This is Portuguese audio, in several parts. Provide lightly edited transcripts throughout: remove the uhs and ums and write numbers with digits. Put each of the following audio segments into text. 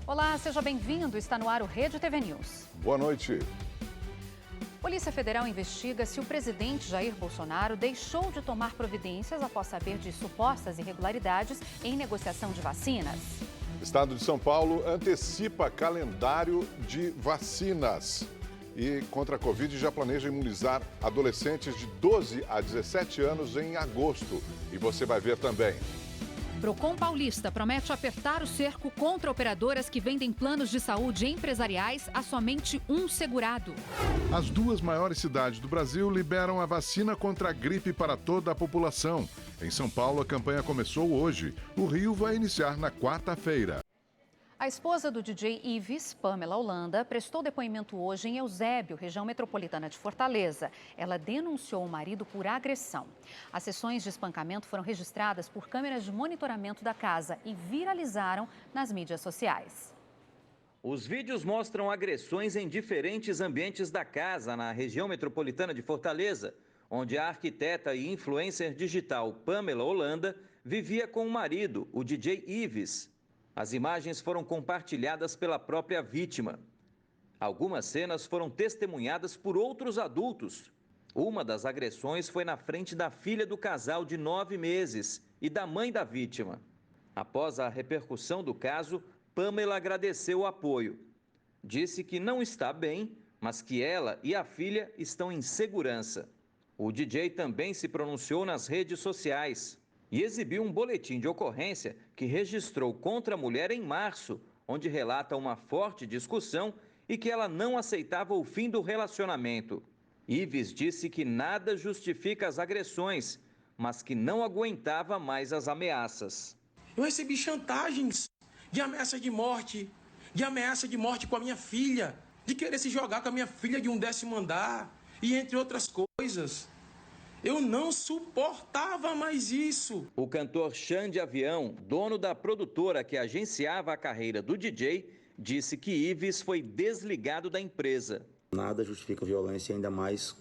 Olá, seja bem-vindo. Está no ar o Rede TV News. Boa noite. Polícia Federal investiga se o presidente Jair Bolsonaro deixou de tomar providências após saber de supostas irregularidades em negociação de vacinas. Estado de São Paulo antecipa calendário de vacinas. E contra a Covid já planeja imunizar adolescentes de 12 a 17 anos em agosto. E você vai ver também. Procon Paulista promete apertar o cerco contra operadoras que vendem planos de saúde empresariais a somente um segurado. As duas maiores cidades do Brasil liberam a vacina contra a gripe para toda a população. Em São Paulo, a campanha começou hoje. O Rio vai iniciar na quarta-feira. A esposa do DJ Ives, Pamela Holanda, prestou depoimento hoje em Eusébio, região metropolitana de Fortaleza. Ela denunciou o marido por agressão. As sessões de espancamento foram registradas por câmeras de monitoramento da casa e viralizaram nas mídias sociais. Os vídeos mostram agressões em diferentes ambientes da casa, na região metropolitana de Fortaleza, onde a arquiteta e influencer digital Pamela Holanda vivia com o marido, o DJ Ives. As imagens foram compartilhadas pela própria vítima. Algumas cenas foram testemunhadas por outros adultos. Uma das agressões foi na frente da filha do casal de 9 meses e da mãe da vítima. Após a repercussão do caso, Pamela agradeceu o apoio. Disse que não está bem, mas que ela e a filha estão em segurança. O DJ também se pronunciou nas redes sociais e exibiu um boletim de ocorrência que registrou contra a mulher em março, onde relata uma forte discussão e que ela não aceitava o fim do relacionamento. Ives disse que nada justifica as agressões, mas que não aguentava mais as ameaças. Eu recebi chantagens de ameaça de morte com a minha filha, de querer se jogar com a minha filha de um 10º andar e entre outras coisas. Eu não suportava mais isso. O cantor Xande Avião, dono da produtora que agenciava a carreira do DJ, disse que Ives foi desligado da empresa. Nada justifica violência, ainda mais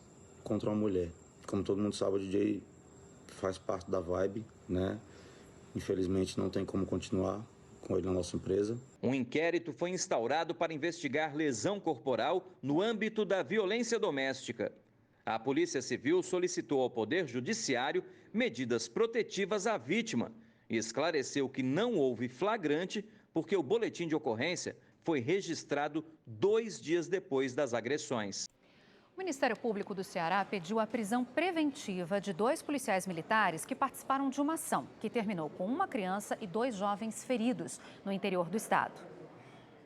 contra uma mulher. Como todo mundo sabe, o DJ faz parte da vibe, né? Infelizmente não tem como continuar com ele na nossa empresa. Um inquérito foi instaurado para investigar lesão corporal no âmbito da violência doméstica. A Polícia Civil solicitou ao Poder Judiciário medidas protetivas à vítima e esclareceu que não houve flagrante porque o boletim de ocorrência foi registrado 2 dias depois das agressões. O Ministério Público do Ceará pediu a prisão preventiva de 2 policiais militares que participaram de uma ação que terminou com uma criança e 2 jovens feridos no interior do estado.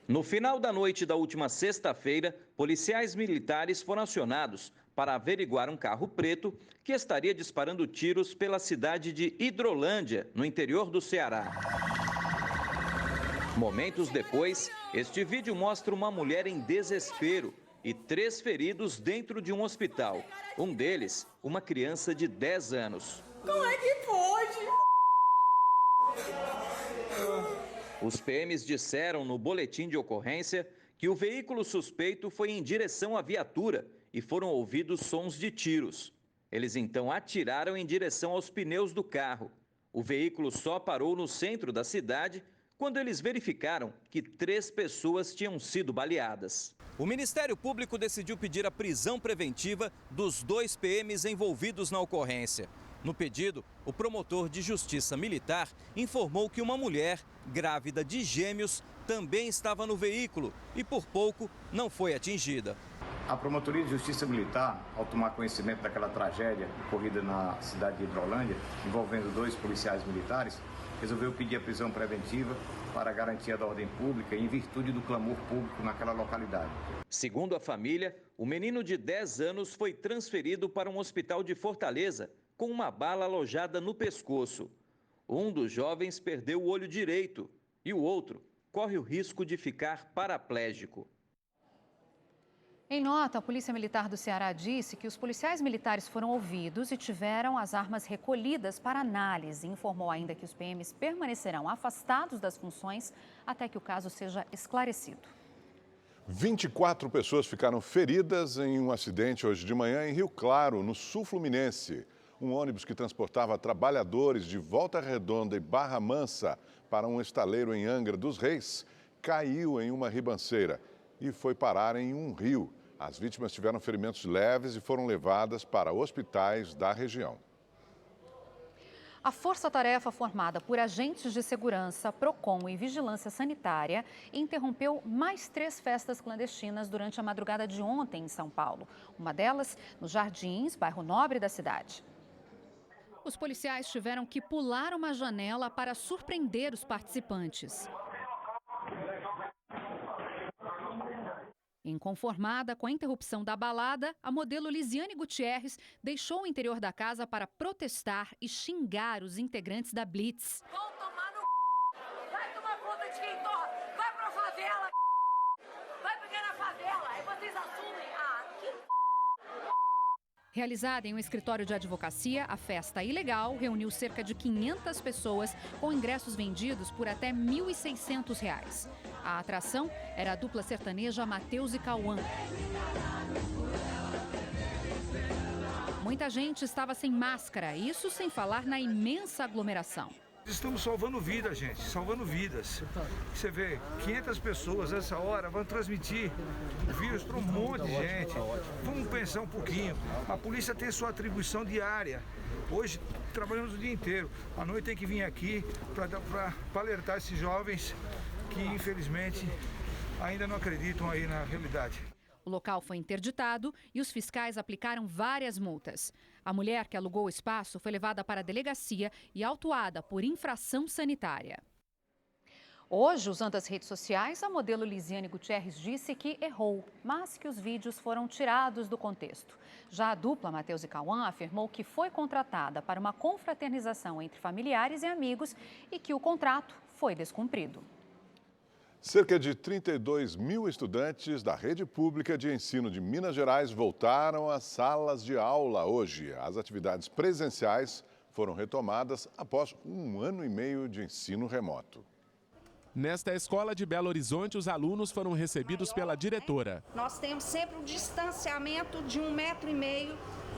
No final da noite da última sexta-feira, policiais militares foram acionados para averiguar um carro preto que estaria disparando tiros pela cidade de Hidrolândia, no interior do Ceará. Momentos depois, este vídeo mostra uma mulher em desespero e 3 feridos dentro de um hospital. Um deles, uma criança de 10 anos. Como é que pode? Os PMs disseram no boletim de ocorrência que o veículo suspeito foi em direção à viatura e foram ouvidos sons de tiros. Eles então atiraram em direção aos pneus do carro. O veículo só parou no centro da cidade quando eles verificaram que 3 pessoas tinham sido baleadas. O Ministério Público decidiu pedir a prisão preventiva dos 2 PMs envolvidos na ocorrência. No pedido, o promotor de justiça militar informou que uma mulher, grávida de gêmeos, também estava no veículo e por pouco não foi atingida. A Promotoria de Justiça Militar, ao tomar conhecimento daquela tragédia ocorrida na cidade de Hidrolândia, envolvendo 2 policiais militares, resolveu pedir a prisão preventiva para a garantia da ordem pública em virtude do clamor público naquela localidade. Segundo a família, o menino de 10 anos foi transferido para um hospital de Fortaleza com uma bala alojada no pescoço. Um dos jovens perdeu o olho direito e o outro corre o risco de ficar paraplégico. Em nota, a Polícia Militar do Ceará disse que os policiais militares foram ouvidos e tiveram as armas recolhidas para análise. Informou ainda que os PMs permanecerão afastados das funções até que o caso seja esclarecido. 24 pessoas ficaram feridas em um acidente hoje de manhã em Rio Claro, no sul fluminense. Um ônibus que transportava trabalhadores de Volta Redonda e Barra Mansa para um estaleiro em Angra dos Reis caiu em uma ribanceira e foi parar em um rio. As vítimas tiveram ferimentos leves e foram levadas para hospitais da região. A força-tarefa formada por agentes de segurança, PROCON e Vigilância Sanitária interrompeu mais 3 festas clandestinas durante a madrugada de ontem em São Paulo. Uma delas nos Jardins, bairro nobre da cidade. Os policiais tiveram que pular uma janela para surpreender os participantes. Inconformada com a interrupção da balada, a modelo Lisiane Gutierrez deixou o interior da casa para protestar e xingar os integrantes da Blitz. Vão tomar no vai tomar conta de quem torra, vai pra favela, vai pegar na favela, aí vocês assumem. Realizada em um escritório de advocacia, a festa ilegal reuniu cerca de 500 pessoas com ingressos vendidos por até R$ 1.600. A atração era a dupla sertaneja Matheus e Cauã. Muita gente estava sem máscara, isso sem falar na imensa aglomeração. Estamos salvando vidas, gente, salvando vidas. Você vê, 500 pessoas essa hora vão transmitir o vírus para um monte de gente. Vamos pensar um pouquinho. A polícia tem sua atribuição diária. Hoje trabalhamos o dia inteiro. À noite tem que vir aqui para alertar esses jovens que, infelizmente, ainda não acreditam aí na realidade. O local foi interditado e os fiscais aplicaram várias multas. A mulher que alugou o espaço foi levada para a delegacia e autuada por infração sanitária. Hoje, usando as redes sociais, a modelo Lisiane Gutierrez disse que errou, mas que os vídeos foram tirados do contexto. Já a dupla Matheus e Cauã afirmou que foi contratada para uma confraternização entre familiares e amigos e que o contrato foi descumprido. Cerca de 32 mil estudantes da rede pública de ensino de Minas Gerais voltaram às salas de aula hoje. As atividades presenciais foram retomadas após 1 ano e meio de ensino remoto. Nesta escola de Belo Horizonte, os alunos foram recebidos pela diretora. Nós temos sempre um distanciamento de 1,5 metro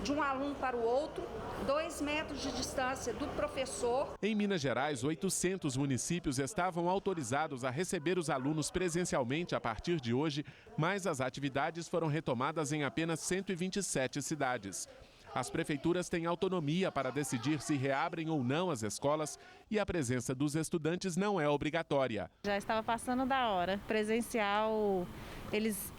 de um aluno para o outro, 2 metros de distância do professor. Em Minas Gerais, 800 municípios estavam autorizados a receber os alunos presencialmente a partir de hoje, mas as atividades foram retomadas em apenas 127 cidades. As prefeituras têm autonomia para decidir se reabrem ou não as escolas e a presença dos estudantes não é obrigatória. Já estava passando da hora. Presencial, eles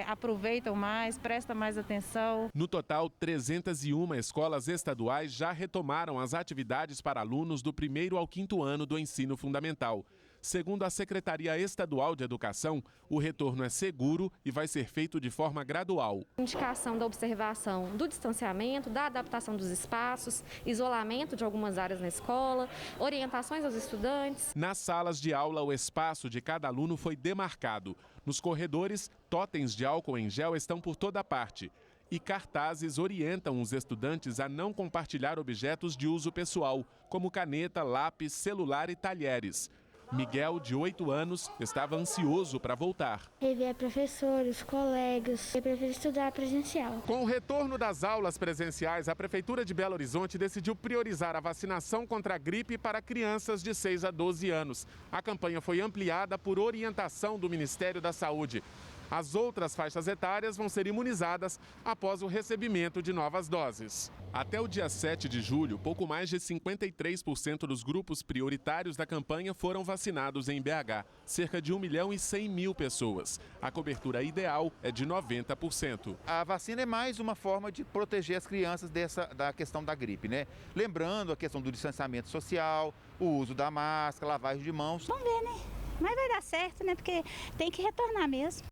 aproveitam mais, prestam mais atenção. No total, 301 escolas estaduais já retomaram as atividades para alunos do 1º ao 5º ano do ensino fundamental. Segundo a Secretaria Estadual de Educação, o retorno é seguro e vai ser feito de forma gradual. Indicação da observação do distanciamento, da adaptação dos espaços, isolamento de algumas áreas na escola, orientações aos estudantes. Nas salas de aula, o espaço de cada aluno foi demarcado. Nos corredores, totens de álcool em gel estão por toda parte. E cartazes orientam os estudantes a não compartilhar objetos de uso pessoal, como caneta, lápis, celular e talheres. Miguel, de 8 anos, estava ansioso para voltar. Rever professores, colegas, eu prefiro estudar presencial. Com o retorno das aulas presenciais, a Prefeitura de Belo Horizonte decidiu priorizar a vacinação contra a gripe para crianças de 6 a 12 anos. A campanha foi ampliada por orientação do Ministério da Saúde. As outras faixas etárias vão ser imunizadas após o recebimento de novas doses. Até o dia 7 de julho, pouco mais de 53% dos grupos prioritários da campanha foram vacinados em BH, cerca de 1.100.000 pessoas. A cobertura ideal é de 90%. A vacina é mais uma forma de proteger as crianças da questão da gripe, né? Lembrando a questão do distanciamento social, o uso da máscara, lavagem de mãos. Vamos ver, né? Mas vai dar certo, né? Porque tem que retornar mesmo.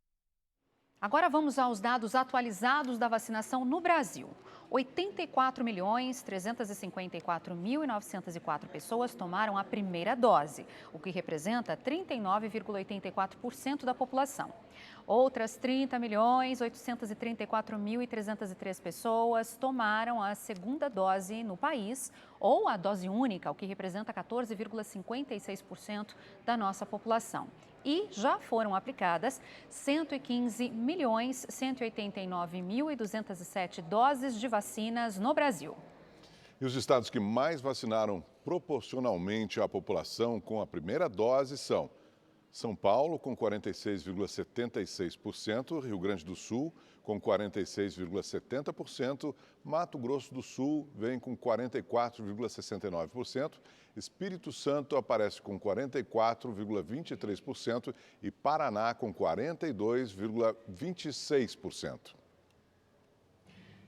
Agora vamos aos dados atualizados da vacinação no Brasil. 84.354.904 pessoas tomaram a primeira dose, o que representa 39,84% da população. Outras 30.834.303 pessoas tomaram a segunda dose no país, ou a dose única, o que representa 14,56% da nossa população. E já foram aplicadas 115.189.207 doses de vacinas no Brasil. E os estados que mais vacinaram proporcionalmente a população com a primeira dose são São Paulo com 46,76%, Rio Grande do Sul com 46,70%, Mato Grosso do Sul vem com 44,69%, Espírito Santo aparece com 44,23% e Paraná com 42,26%.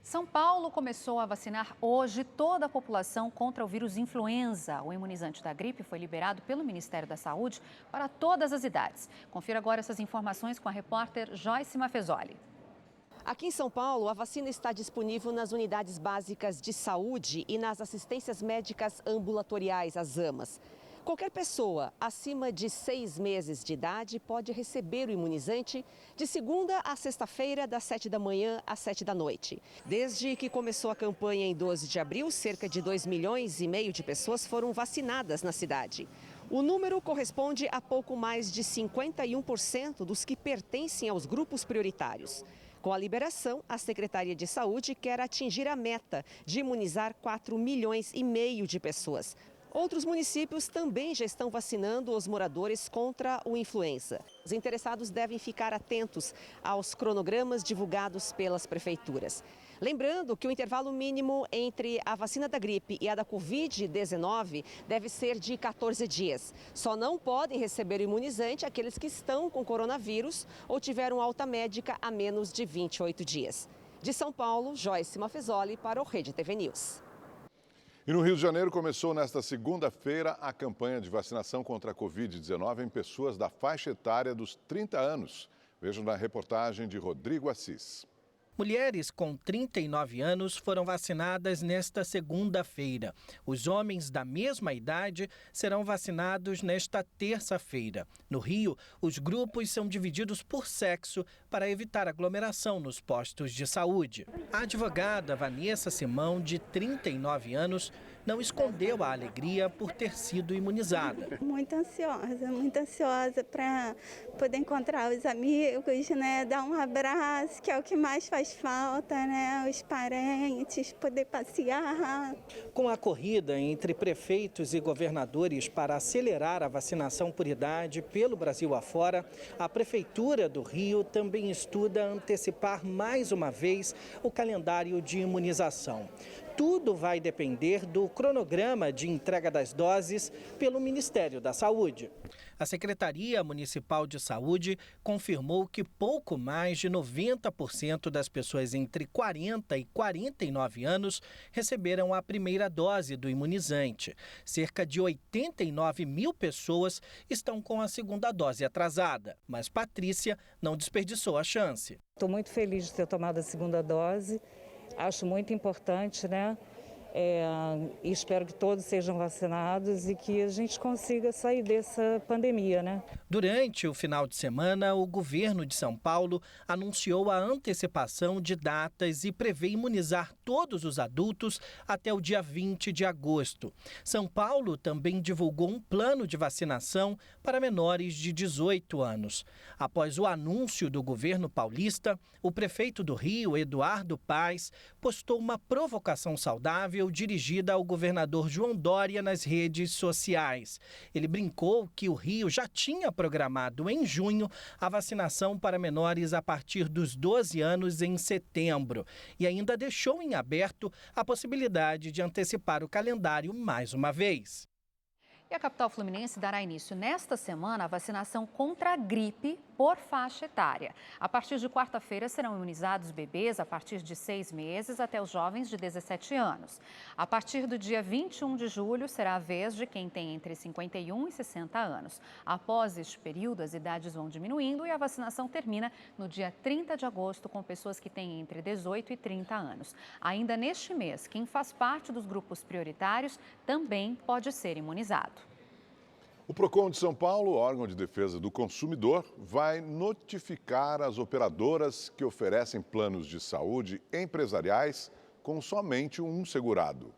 São Paulo começou a vacinar hoje toda a população contra o vírus influenza. O imunizante da gripe foi liberado pelo Ministério da Saúde para todas as idades. Confira agora essas informações com a repórter Joyce Mafezoli. Aqui em São Paulo, a vacina está disponível nas unidades básicas de saúde e nas assistências médicas ambulatoriais, as AMAs. Qualquer pessoa acima de 6 meses de idade pode receber o imunizante de segunda a sexta-feira, das 7 da manhã às 7 da noite. Desde que começou a campanha em 12 de abril, cerca de 2,5 milhões de pessoas foram vacinadas na cidade. O número corresponde a pouco mais de 51% dos que pertencem aos grupos prioritários. Com a liberação, a Secretaria de Saúde quer atingir a meta de imunizar 4,5 milhões de pessoas. Outros municípios também já estão vacinando os moradores contra o influenza. Os interessados devem ficar atentos aos cronogramas divulgados pelas prefeituras. Lembrando que o intervalo mínimo entre a vacina da gripe e a da Covid-19 deve ser de 14 dias. Só não podem receber o imunizante aqueles que estão com coronavírus ou tiveram alta médica há menos de 28 dias. De São Paulo, Joyce Mafezoli para o Rede TV News. E no Rio de Janeiro começou nesta segunda-feira a campanha de vacinação contra a Covid-19 em pessoas da faixa etária dos 30 anos. Vejam na reportagem de Rodrigo Assis. Mulheres com 39 anos foram vacinadas nesta segunda-feira. Os homens da mesma idade serão vacinados nesta terça-feira. No Rio, os grupos são divididos por sexo para evitar aglomeração nos postos de saúde. A advogada Vanessa Simão, de 39 anos, não escondeu a alegria por ter sido imunizada. Muito ansiosa para poder encontrar os amigos, né, dar um abraço, que é o que mais faz falta, né, os parentes, poder passear. Com a corrida entre prefeitos e governadores para acelerar a vacinação por idade pelo Brasil afora, a Prefeitura do Rio também estuda antecipar mais uma vez o calendário de imunização. Tudo vai depender do cronograma de entrega das doses pelo Ministério da Saúde. A Secretaria Municipal de Saúde confirmou que pouco mais de 90% das pessoas entre 40 e 49 anos receberam a primeira dose do imunizante. Cerca de 89 mil pessoas estão com a segunda dose atrasada. Mas Patrícia não desperdiçou a chance. Estou muito feliz de ter tomado a segunda dose. Acho muito importante, né? E espero que todos sejam vacinados e que a gente consiga sair dessa pandemia, né? Durante o final de semana, o governo de São Paulo anunciou a antecipação de datas e prevê imunizar todos os adultos até o dia 20 de agosto. São Paulo também divulgou um plano de vacinação para menores de 18 anos. Após o anúncio do governo paulista, o prefeito do Rio, Eduardo Paes, postou uma provocação saudável dirigida ao governador João Dória nas redes sociais. Ele brincou que o Rio já tinha programado em junho a vacinação para menores a partir dos 12 anos em setembro e ainda deixou em aberto a possibilidade de antecipar o calendário mais uma vez. E a capital fluminense dará início nesta semana à vacinação contra a gripe por faixa etária. A partir de quarta-feira serão imunizados bebês a partir de 6 meses até os jovens de 17 anos. A partir do dia 21 de julho será a vez de quem tem entre 51 e 60 anos. Após este período, as idades vão diminuindo e a vacinação termina no dia 30 de agosto com pessoas que têm entre 18 e 30 anos. Ainda neste mês, quem faz parte dos grupos prioritários também pode ser imunizado. O PROCON de São Paulo, órgão de defesa do consumidor, vai notificar as operadoras que oferecem planos de saúde empresariais com somente um segurado.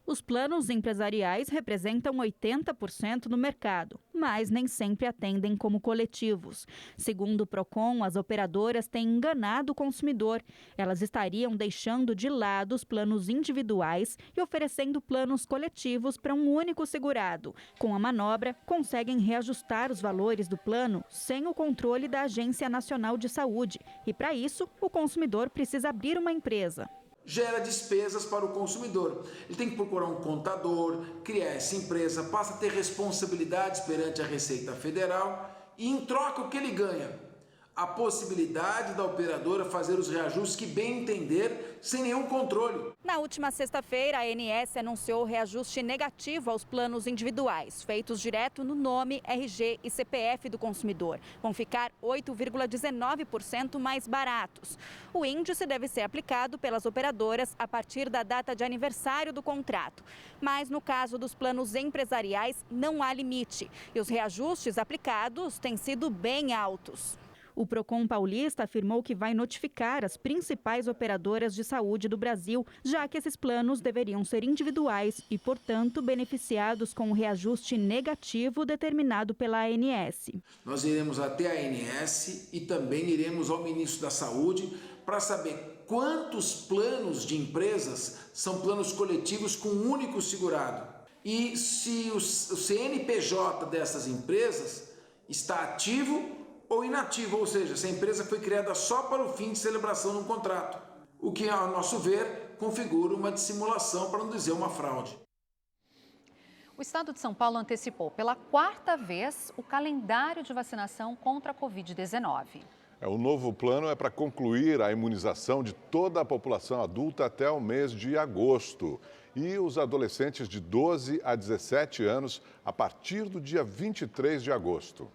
Os planos empresariais representam 80% do mercado, mas nem sempre atendem como coletivos. Segundo o Procon, as operadoras têm enganado o consumidor. Elas estariam deixando de lado os planos individuais e oferecendo planos coletivos para um único segurado. Com a manobra, conseguem reajustar os valores do plano sem o controle da Agência Nacional de Saúde. E para isso, o consumidor precisa abrir uma empresa. Gera despesas para o consumidor. Ele tem que procurar um contador, criar essa empresa, passa a ter responsabilidades perante a Receita Federal e, em troca, o que ele ganha? A possibilidade da operadora fazer os reajustes que bem entender, sem nenhum controle. Na última sexta-feira, a ANS anunciou reajuste negativo aos planos individuais, feitos direto no nome, RG e CPF do consumidor. Vão ficar 8,19% mais baratos. O índice deve ser aplicado pelas operadoras a partir da data de aniversário do contrato. Mas no caso dos planos empresariais, não há limite. E os reajustes aplicados têm sido bem altos. O Procon paulista afirmou que vai notificar as principais operadoras de saúde do Brasil, já que esses planos deveriam ser individuais e, portanto, beneficiados com o reajuste negativo determinado pela ANS. Nós iremos até a ANS e também iremos ao ministro da Saúde para saber quantos planos de empresas são planos coletivos com um único segurado. E se o CNPJ dessas empresas está ativo ou inativo, ou seja, essa empresa foi criada só para o fim de celebração de um contrato, o que, ao nosso ver, configura uma dissimulação, para não dizer uma fraude. O estado de São Paulo antecipou pela 4ª vez o calendário de vacinação contra a Covid-19. O novo plano é para concluir a imunização de toda a população adulta até o mês de agosto e os adolescentes de 12 a 17 anos a partir do dia 23 de agosto.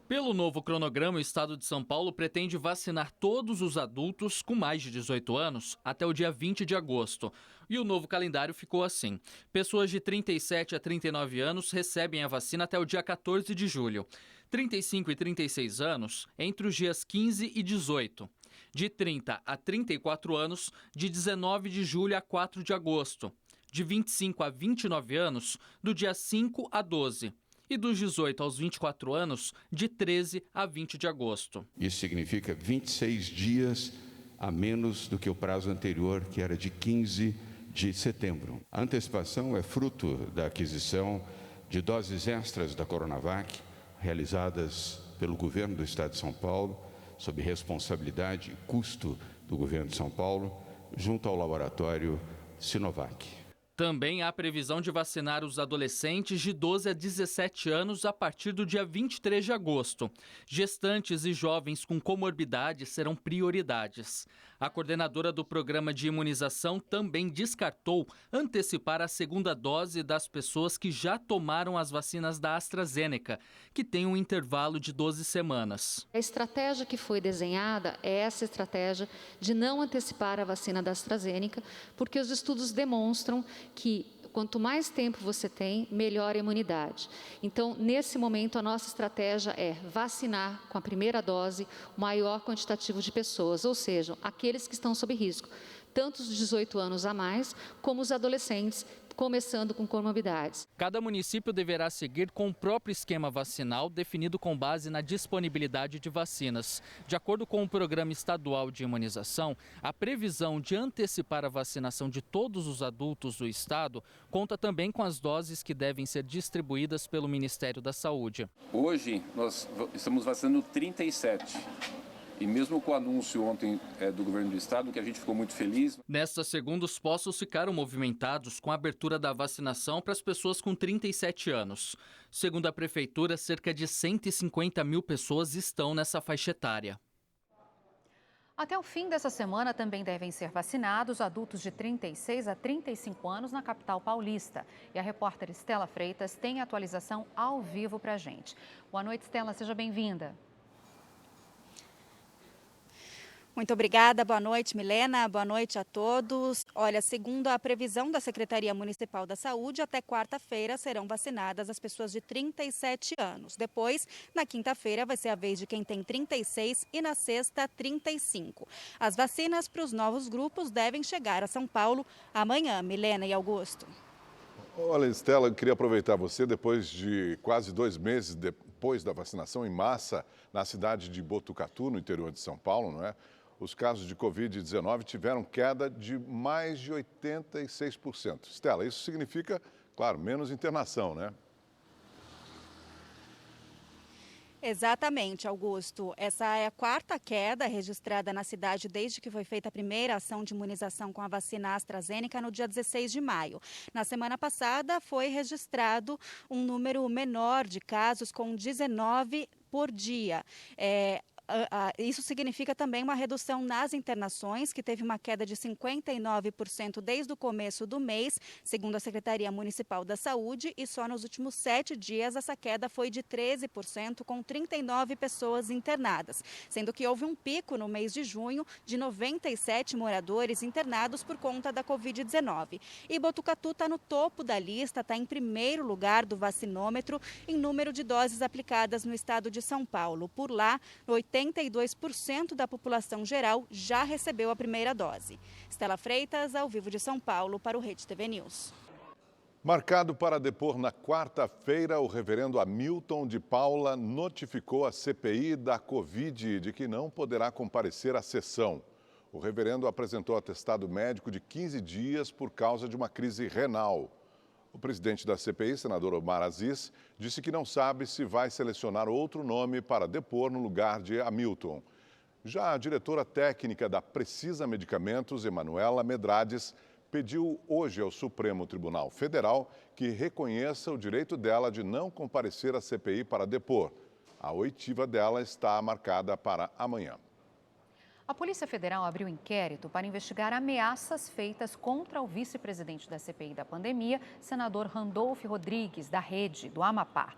Pelo novo cronograma, o estado de São Paulo pretende vacinar todos os adultos com mais de 18 anos até o dia 20 de agosto. E o novo calendário ficou assim. Pessoas de 37 a 39 anos recebem a vacina até o dia 14 de julho. 35 e 36 anos, entre os dias 15 e 18. De 30 a 34 anos, de 19 de julho a 4 de agosto. De 25 a 29 anos, do dia 5 a 12. E dos 18 aos 24 anos, de 13 a 20 de agosto. Isso significa 26 dias a menos do que o prazo anterior, que era de 15 de setembro. A antecipação é fruto da aquisição de doses extras da Coronavac, realizadas pelo governo do estado de São Paulo, sob responsabilidade e custo do governo de São Paulo, junto ao laboratório Sinovac. Também há previsão de vacinar os adolescentes de 12 a 17 anos a partir do dia 23 de agosto. Gestantes e jovens com comorbidades serão prioridades. A coordenadora do programa de imunização também descartou antecipar a segunda dose das pessoas que já tomaram as vacinas da AstraZeneca, que tem um intervalo de 12 semanas. A estratégia que foi desenhada é essa estratégia de não antecipar a vacina da AstraZeneca, porque os estudos demonstram que quanto mais tempo você tem, melhor a imunidade. Então, nesse momento, a nossa estratégia é vacinar com a primeira dose o maior quantitativo de pessoas, ou seja, aqueles que estão sob risco, tanto os de 18 anos a mais, como os adolescentes, começando com comorbidades. Cada município deverá seguir com o próprio esquema vacinal definido com base na disponibilidade de vacinas. De acordo com o Programa Estadual de Imunização, a previsão de antecipar a vacinação de todos os adultos do estado conta também com as doses que devem ser distribuídas pelo Ministério da Saúde. Hoje nós estamos vacinando 37. E mesmo com o anúncio ontem do governo do estado, que a gente ficou muito feliz. Nesta segunda, os postos ficaram movimentados com a abertura da vacinação para as pessoas com 37 anos. Segundo a prefeitura, cerca de 150 mil pessoas estão nessa faixa etária. Até o fim dessa semana também devem ser vacinados adultos de 36 a 35 anos na capital paulista. E a repórter Estela Freitas tem atualização ao vivo para a gente. Boa noite, Estela, seja bem-vinda. Muito obrigada, boa noite, Milena, boa noite a todos. Olha, segundo a previsão da Secretaria Municipal da Saúde, até quarta-feira serão vacinadas as pessoas de 37 anos. Depois, na quinta-feira, vai ser a vez de quem tem 36 e na sexta, 35. As vacinas para os novos grupos devem chegar a São Paulo amanhã, Milena e Augusto. Olha, Estela, eu queria aproveitar você, depois de quase 2 meses depois da vacinação em massa na cidade de Botucatu, no interior de São Paulo, não é? Os casos de Covid-19 tiveram queda de mais de 86%. Estela, isso significa, claro, menos internação, né? Exatamente, Augusto. Essa é a 4ª queda registrada na cidade desde que foi feita a primeira ação de imunização com a vacina AstraZeneca no dia 16 de maio. Na semana passada foi registrado um número menor de casos, com 19 por dia. Isso significa também uma redução nas internações, que teve uma queda de 59% desde o começo do mês, segundo a Secretaria Municipal da Saúde, e só nos últimos 7 dias essa queda foi de 13%, com 39 pessoas internadas, sendo que houve um pico no mês de junho de 97 moradores internados por conta da Covid-19. E Botucatu está no topo da lista, está em primeiro lugar do vacinômetro em número de doses aplicadas no estado de São Paulo. Por lá, 82% da população geral já recebeu a primeira dose. Estela Freitas, ao vivo de São Paulo, para o Rede TV News. Marcado para depor na quarta-feira, o reverendo Hamilton de Paula notificou a CPI da Covid de que não poderá comparecer à sessão. O reverendo apresentou atestado médico de 15 dias por causa de uma crise renal. O presidente da CPI, senador Omar Aziz, disse que não sabe se vai selecionar outro nome para depor no lugar de Hamilton. Já a diretora técnica da Precisa Medicamentos, Emanuela Medrades, pediu hoje ao Supremo Tribunal Federal que reconheça o direito dela de não comparecer à CPI para depor. A oitiva dela está marcada para amanhã. A Polícia Federal abriu inquérito para investigar ameaças feitas contra o vice-presidente da CPI da pandemia, senador Randolfo Rodrigues, da Rede, do Amapá.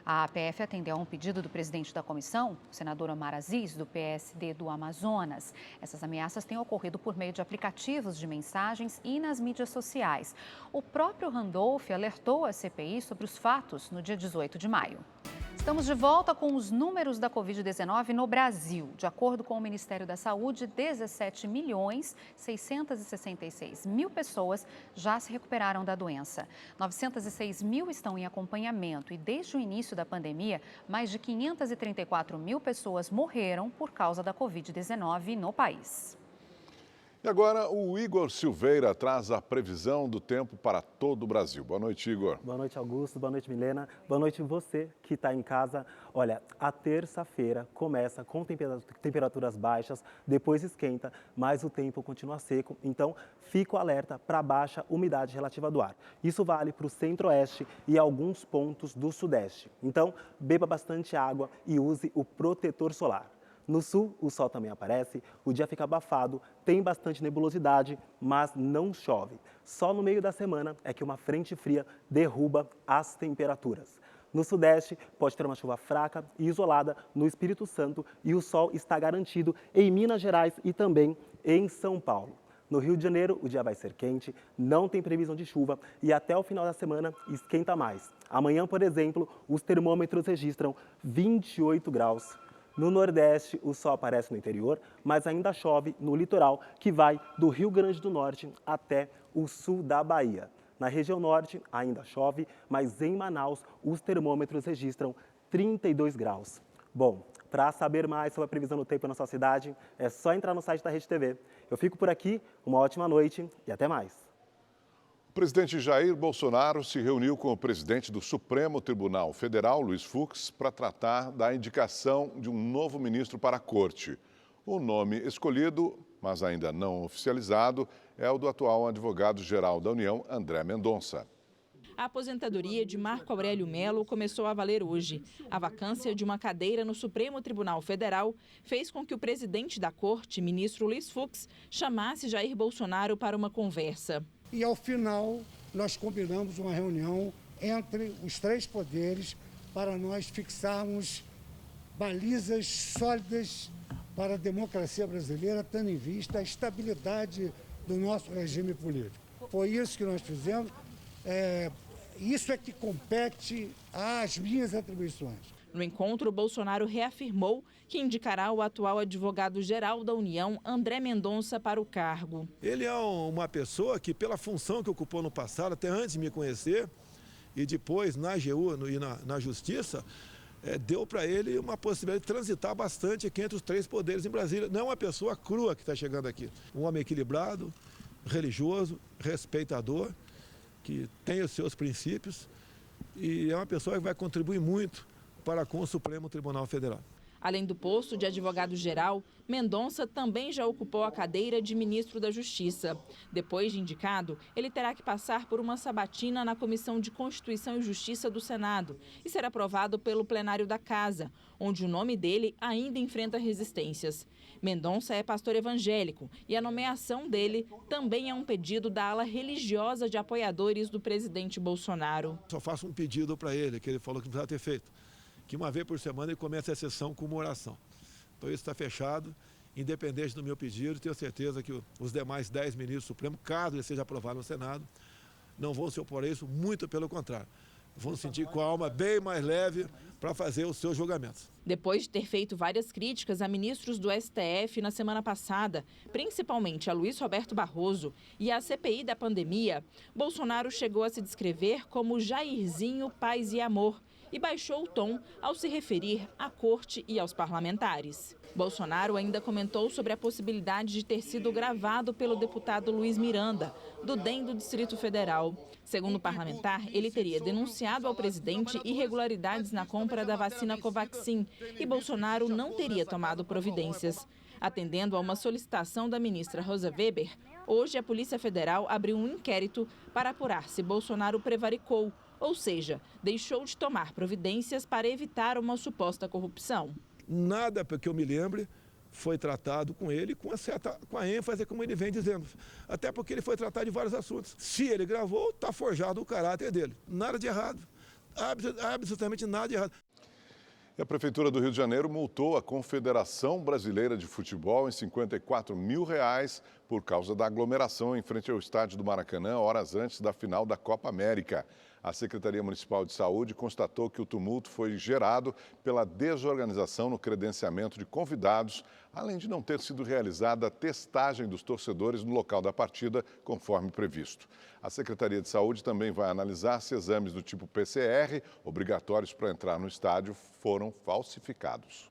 A PF atendeu a um pedido do presidente da comissão, o senador Omar Aziz, do PSD do Amazonas. Essas ameaças têm ocorrido por meio de aplicativos de mensagens e nas mídias sociais. O próprio Randolfo alertou a CPI sobre os fatos no dia 18 de maio. Estamos de volta com os números da Covid-19 no Brasil. De acordo com o Ministério da Saúde, 17.666.000 pessoas já se recuperaram da doença. 906 mil estão em acompanhamento e, desde o início da pandemia, mais de 534 mil pessoas morreram por causa da Covid-19 no país. E agora o Igor Silveira traz a previsão do tempo para todo o Brasil. Boa noite, Igor. Boa noite, Augusto. Boa noite, Milena. Boa noite você que está em casa. Olha, a terça-feira começa com temperaturas baixas, depois esquenta, mas o tempo continua seco. Então, fica o alerta para baixa umidade relativa do ar. Isso vale para o centro-oeste e alguns pontos do sudeste. Então, beba bastante água e use o protetor solar. No sul, o sol também aparece, o dia fica abafado, tem bastante nebulosidade, mas não chove. Só no meio da semana é que uma frente fria derruba as temperaturas. No sudeste, pode ter uma chuva fraca e isolada no Espírito Santo e o sol está garantido em Minas Gerais e também em São Paulo. No Rio de Janeiro, o dia vai ser quente, não tem previsão de chuva e até o final da semana esquenta mais. Amanhã, por exemplo, os termômetros registram 28 graus. No Nordeste, o sol aparece no interior, mas ainda chove no litoral, que vai do Rio Grande do Norte até o sul da Bahia. Na região norte, ainda chove, mas em Manaus, os termômetros registram 32 graus. Bom, para saber mais sobre a previsão do tempo na sua cidade, é só entrar no site da Rede TV. Eu fico por aqui, uma ótima noite e até mais. O presidente Jair Bolsonaro se reuniu com o presidente do Supremo Tribunal Federal, Luiz Fux, para tratar da indicação de um novo ministro para a Corte. O nome escolhido, mas ainda não oficializado, é o do atual advogado-geral da União, André Mendonça. A aposentadoria de Marco Aurélio Mello começou a valer hoje. A vacância de uma cadeira no Supremo Tribunal Federal fez com que o presidente da Corte, ministro Luiz Fux, chamasse Jair Bolsonaro para uma conversa. E, ao final, nós combinamos uma reunião entre os 3 poderes para nós fixarmos balizas sólidas para a democracia brasileira, tendo em vista a estabilidade do nosso regime político. Foi isso que nós fizemos. Isso é que compete às minhas atribuições. No encontro, Bolsonaro reafirmou que indicará o atual advogado-geral da União, André Mendonça, para o cargo. Ele é uma pessoa que, pela função que ocupou no passado, até antes de me conhecer, e depois na AGU e na Justiça, deu para ele uma possibilidade de transitar bastante aqui entre os três poderes em Brasília. Não é uma pessoa crua que está chegando aqui. Um homem equilibrado, religioso, respeitador, que tem os seus princípios e é uma pessoa que vai contribuir muito para com o Supremo Tribunal Federal. Além do posto de advogado-geral, Mendonça também já ocupou a cadeira de ministro da Justiça. Depois de indicado, ele terá que passar por uma sabatina na Comissão de Constituição e Justiça do Senado e ser aprovado pelo plenário da Casa, onde o nome dele ainda enfrenta resistências. Mendonça é pastor evangélico e a nomeação dele também é um pedido da ala religiosa de apoiadores do presidente Bolsonaro. Só faço um pedido para ele, que ele falou que não precisava ter feito. Que uma vez por semana ele comece a sessão com uma oração. Então isso está fechado, independente do meu pedido, tenho certeza que os demais 10 ministros do Supremo, caso ele seja aprovado no Senado, não vão se opor a isso, muito pelo contrário. Vão sentir com a alma bem mais leve para fazer os seus julgamentos. Depois de ter feito várias críticas a ministros do STF na semana passada, principalmente a Luiz Roberto Barroso e a CPI da pandemia, Bolsonaro chegou a se descrever como Jairzinho Paz e Amor, e baixou o tom ao se referir à corte e aos parlamentares. Bolsonaro ainda comentou sobre a possibilidade de ter sido gravado pelo deputado Luiz Miranda, do DEM do Distrito Federal. Segundo o parlamentar, ele teria denunciado ao presidente irregularidades na compra da vacina Covaxin e Bolsonaro não teria tomado providências. Atendendo a uma solicitação da ministra Rosa Weber, hoje a Polícia Federal abriu um inquérito para apurar se Bolsonaro prevaricou, ou seja, deixou de tomar providências para evitar uma suposta corrupção. Nada, que eu me lembre, foi tratado com ele com a ênfase como ele vem dizendo. Até porque ele foi tratado de vários assuntos. Se ele gravou, está forjado o caráter dele. Nada de errado. Absolutamente nada de errado. E a Prefeitura do Rio de Janeiro multou a Confederação Brasileira de Futebol em R$54 mil por causa da aglomeração em frente ao estádio do Maracanã, horas antes da final da Copa América. A Secretaria Municipal de Saúde constatou que o tumulto foi gerado pela desorganização no credenciamento de convidados, além de não ter sido realizada a testagem dos torcedores no local da partida, conforme previsto. A Secretaria de Saúde também vai analisar se exames do tipo PCR, obrigatórios para entrar no estádio, foram falsificados.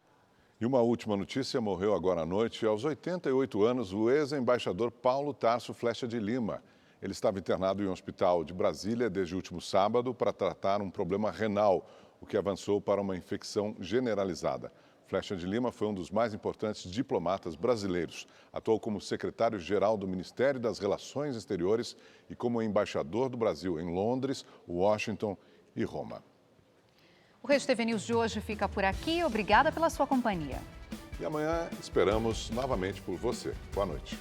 E uma última notícia: morreu agora à noite, aos 88 anos, o ex-embaixador Paulo Tarso Flecha de Lima. Ele estava internado em um hospital de Brasília desde o último sábado para tratar um problema renal, o que avançou para uma infecção generalizada. Flecha de Lima foi um dos mais importantes diplomatas brasileiros. Atuou como secretário-geral do Ministério das Relações Exteriores e como embaixador do Brasil em Londres, Washington e Roma. O Rede TV News de hoje fica por aqui. Obrigada pela sua companhia. E amanhã esperamos novamente por você. Boa noite.